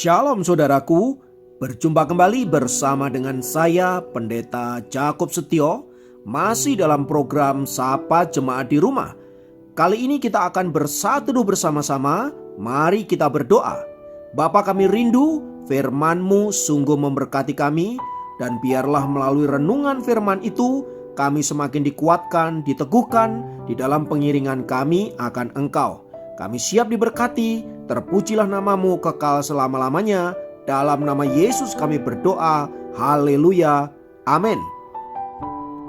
Shalom saudaraku, berjumpa kembali bersama dengan saya Pendeta Jakob Setio, masih dalam program Sapa Jemaat di Rumah. Kali ini kita akan bersatu bersama-sama, mari kita berdoa. Bapa kami rindu, firman-Mu sungguh memberkati kami, dan biarlah melalui renungan firman itu, kami semakin dikuatkan, diteguhkan di dalam pengiringan kami akan Engkau. Kami siap diberkati, terpujilah nama-Mu kekal selama-lamanya. Dalam nama Yesus kami berdoa, haleluya, amin.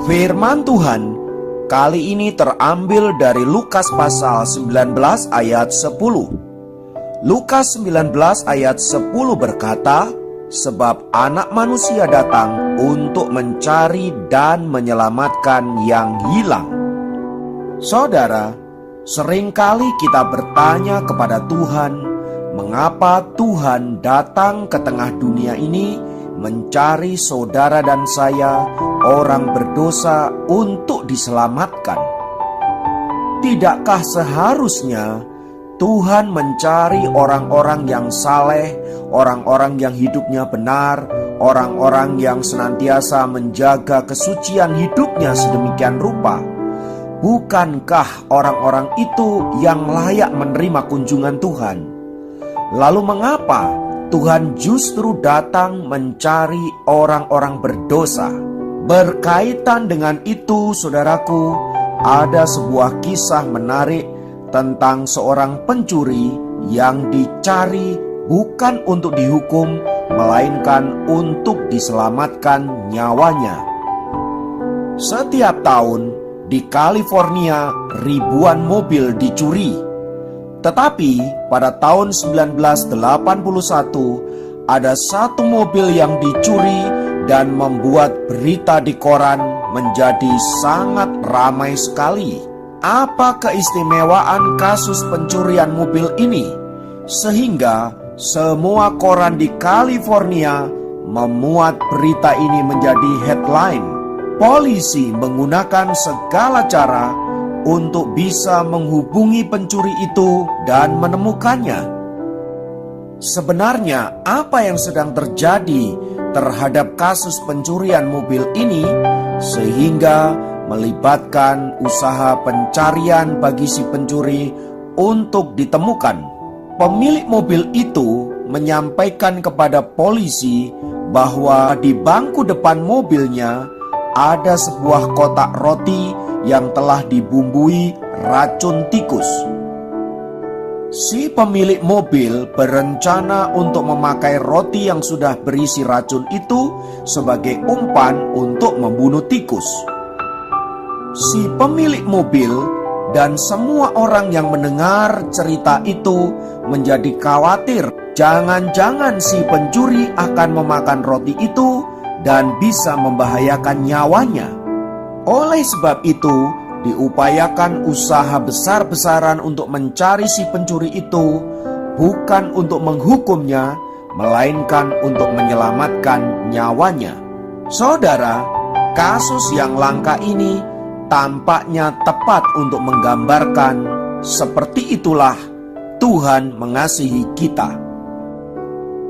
Firman Tuhan kali ini terambil dari Lukas pasal 19 ayat 10. Lukas 19 ayat 10 berkata, sebab anak manusia datang untuk mencari dan menyelamatkan yang hilang. Saudara, seringkali kita bertanya kepada Tuhan, mengapa Tuhan datang ke tengah dunia ini mencari saudara dan saya, orang berdosa, untuk diselamatkan? Tidakkah seharusnya Tuhan mencari orang-orang yang saleh, orang-orang yang hidupnya benar, orang-orang yang senantiasa menjaga kesucian hidupnya sedemikian rupa? Bukankah orang-orang itu yang layak menerima kunjungan Tuhan? Lalu mengapa Tuhan justru datang mencari orang-orang berdosa? Berkaitan dengan itu, saudaraku, ada sebuah kisah menarik tentang seorang pencuri yang dicari bukan untuk dihukum, melainkan untuk diselamatkan nyawanya. Setiap tahun di California ribuan mobil dicuri. Tetapi pada tahun 1981 ada satu mobil yang dicuri dan membuat berita di koran menjadi sangat ramai sekali. Apa keistimewaan kasus pencurian mobil ini sehingga semua koran di California memuat berita ini menjadi headline? Polisi menggunakan segala cara untuk bisa menghubungi pencuri itu dan menemukannya. Sebenarnya apa yang sedang terjadi terhadap kasus pencurian mobil ini sehingga melibatkan usaha pencarian bagi si pencuri untuk ditemukan? Pemilik mobil itu menyampaikan kepada polisi bahwa di bangku depan mobilnya ada sebuah kotak roti yang telah dibumbui racun tikus. Si pemilik mobil berencana untuk memakai roti yang sudah berisi racun itu sebagai umpan untuk membunuh tikus. Si pemilik mobil dan semua orang yang mendengar cerita itu menjadi khawatir. Jangan-jangan si pencuri akan memakan roti itu dan bisa membahayakan nyawanya. Oleh sebab itu, diupayakan usaha besar-besaran untuk mencari si pencuri itu, bukan untuk menghukumnya, melainkan untuk menyelamatkan nyawanya. Saudara, kasus yang langka ini tampaknya tepat untuk menggambarkan seperti itulah Tuhan mengasihi kita.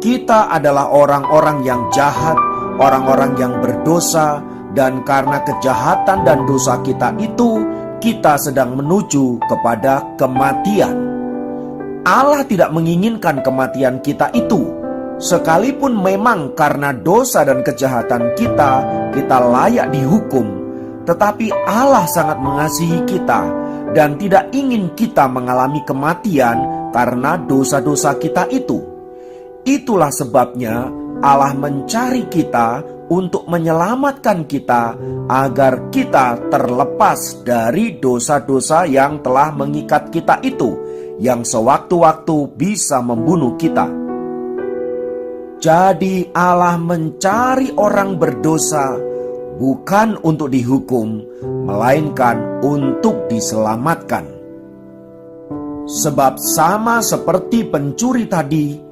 Kita adalah orang-orang yang jahat, orang-orang yang berdosa, dan karena kejahatan dan dosa kita itu, kita sedang menuju kepada kematian. Allah tidak menginginkan kematian kita itu. Sekalipun memang karena dosa dan kejahatan kita layak dihukum, tetapi Allah sangat mengasihi kita dan tidak ingin kita mengalami kematian karena dosa-dosa kita itu. Itulah sebabnya Allah mencari kita untuk menyelamatkan kita agar kita terlepas dari dosa-dosa yang telah mengikat kita itu, yang sewaktu-waktu bisa membunuh kita. Jadi Allah mencari orang berdosa bukan untuk dihukum, melainkan untuk diselamatkan. Sebab sama seperti pencuri tadi,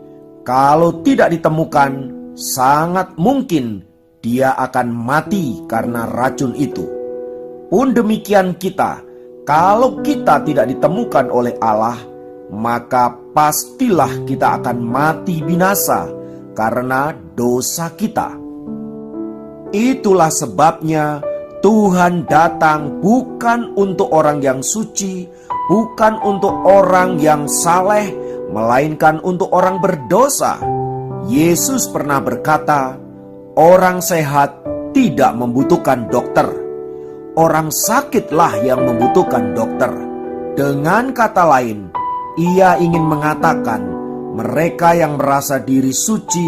kalau tidak ditemukan, sangat mungkin dia akan mati karena racun itu. Pun demikian kita, kalau kita tidak ditemukan oleh Allah, maka pastilah kita akan mati binasa karena dosa kita. Itulah sebabnya Tuhan datang bukan untuk orang yang suci, bukan untuk orang yang saleh, melainkan untuk orang berdosa. Yesus pernah berkata, orang sehat tidak membutuhkan dokter, orang sakitlah yang membutuhkan dokter. Dengan kata lain, ia ingin mengatakan mereka yang merasa diri suci,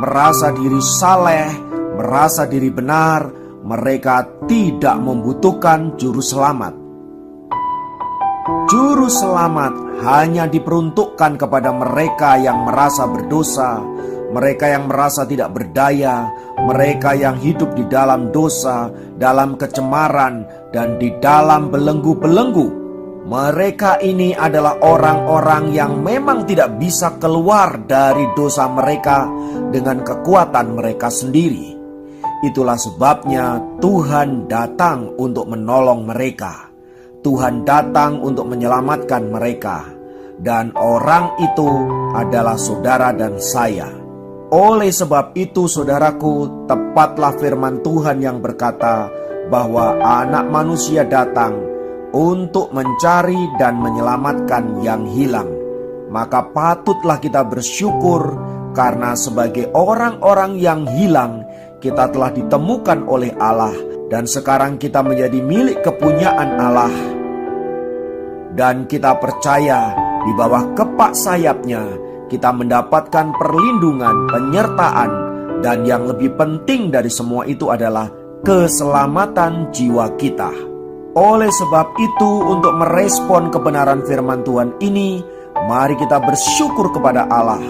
merasa diri saleh, merasa diri benar, mereka tidak membutuhkan juru selamat. Juru selamat hanya diperuntukkan kepada mereka yang merasa berdosa, mereka yang merasa tidak berdaya, mereka yang hidup di dalam dosa, dalam kecemaran, dan di dalam belenggu-belenggu. Mereka ini adalah orang-orang yang memang tidak bisa keluar dari dosa mereka dengan kekuatan mereka sendiri. Itulah sebabnya Tuhan datang untuk menolong mereka. Tuhan datang untuk menyelamatkan mereka. Dan orang itu adalah saudara dan saya. Oleh sebab itu saudaraku, tepatlah firman Tuhan yang berkata bahwa Anak Manusia datang untuk mencari dan menyelamatkan yang hilang. Maka patutlah kita bersyukur karena sebagai orang-orang yang hilang, kita telah ditemukan oleh Allah dan sekarang kita menjadi milik kepunyaan Allah. Dan kita percaya di bawah kepak sayapnya kita mendapatkan perlindungan, penyertaan, dan yang lebih penting dari semua itu adalah keselamatan jiwa kita. Oleh sebab itu, untuk merespon kebenaran firman Tuhan ini, mari kita bersyukur kepada Allah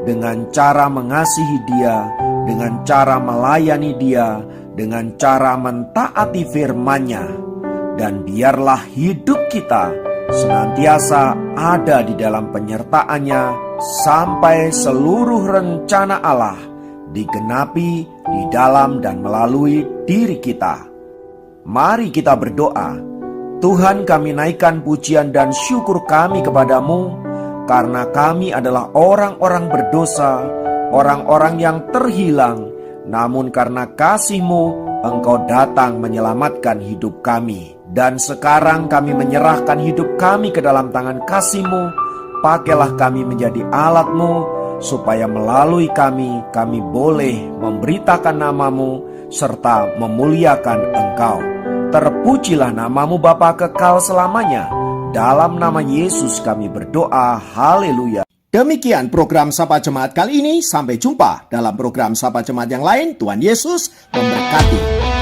dengan cara mengasihi Dia, dengan cara melayani Dia, dengan cara mentaati firman-Nya. Dan biarlah hidup kita senantiasa ada di dalam penyertaan-Nya sampai seluruh rencana Allah digenapi di dalam dan melalui diri kita. Mari kita berdoa. Tuhan, kami naikkan pujian dan syukur kami kepadamu karena kami adalah orang-orang berdosa, orang-orang yang terhilang. Namun karena kasih-Mu, Engkau datang menyelamatkan hidup kami. Dan sekarang kami menyerahkan hidup kami ke dalam tangan kasih-Mu. Pakailah kami menjadi alat-Mu, supaya melalui kami boleh memberitakan nama-Mu serta memuliakan Engkau. Terpujilah nama-Mu Bapa kekal selamanya. Dalam nama Yesus kami berdoa. Haleluya. Demikian program Sapa Jemaat kali ini. Sampai jumpa dalam program Sapa Jemaat yang lain. Tuhan Yesus memberkati.